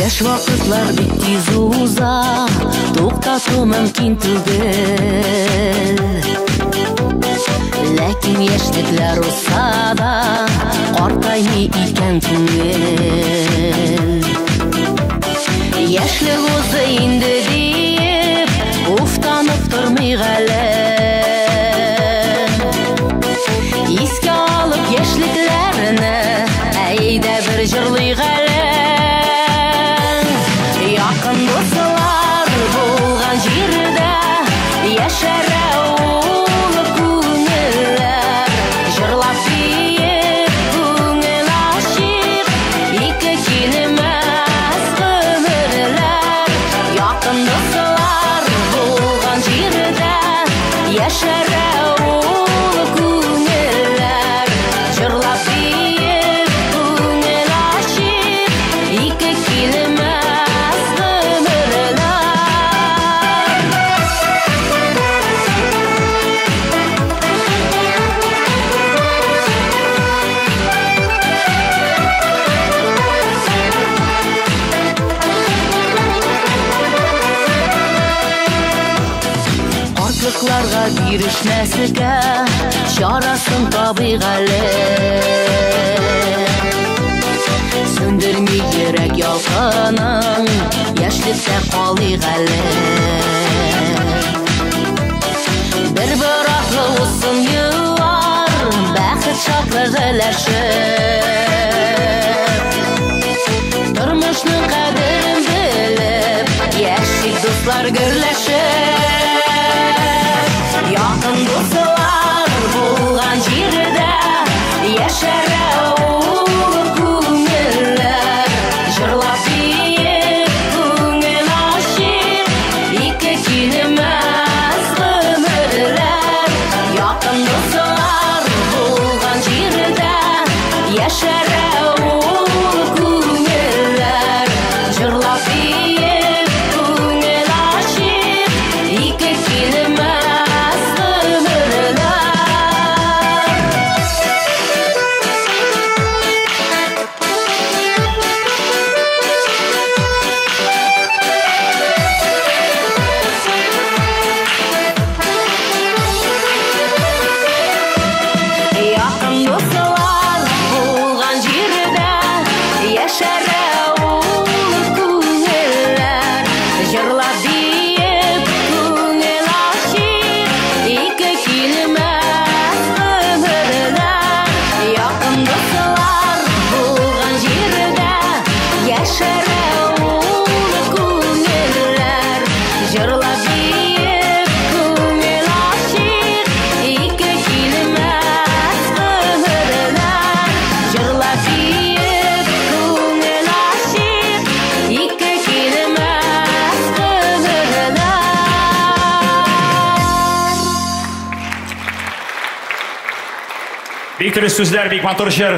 Яш вакытлар бик тиз уза, туктатуу мөмкин түгел. Ләкин яшьлекләр узса да, картаймый икән күңел. Яшьлек узды инде диеп, уфтанып тормыйк әле. Искә алып яшьлекләрне, әйдә бер җырлыйк әле. Якын дуслар булган җирдә яшәрә улы күңелләр. Җырлап биек күңел ачык, ике килмәс гомерләр. Якын дуслар булган җирдә яшәрә улы күңелләр. Җырлап биек күңел ачык, ике килмәс. Картлыкларга бирешмәскә чарасын табыйк әле. Сөндерми йөрәк ялкынын, яшьлектә калыйк әле. Бер бораклы узсын еллар, бәхет шатлык өләшеп. Тормышның кадерен белеп, яшьлек дуслар гөрләшеп. Якын дуслар булган җирдә яшәрә улы күңелләр. Җырлап биек күңел ачык, ике килмәс гомерләр. Якын дуслар булган җирдә яшәрә улы күңелләр. Җырлап биек күңел ачык, ике килмәс. Бик дөрес сүзләр, бик матур җыр.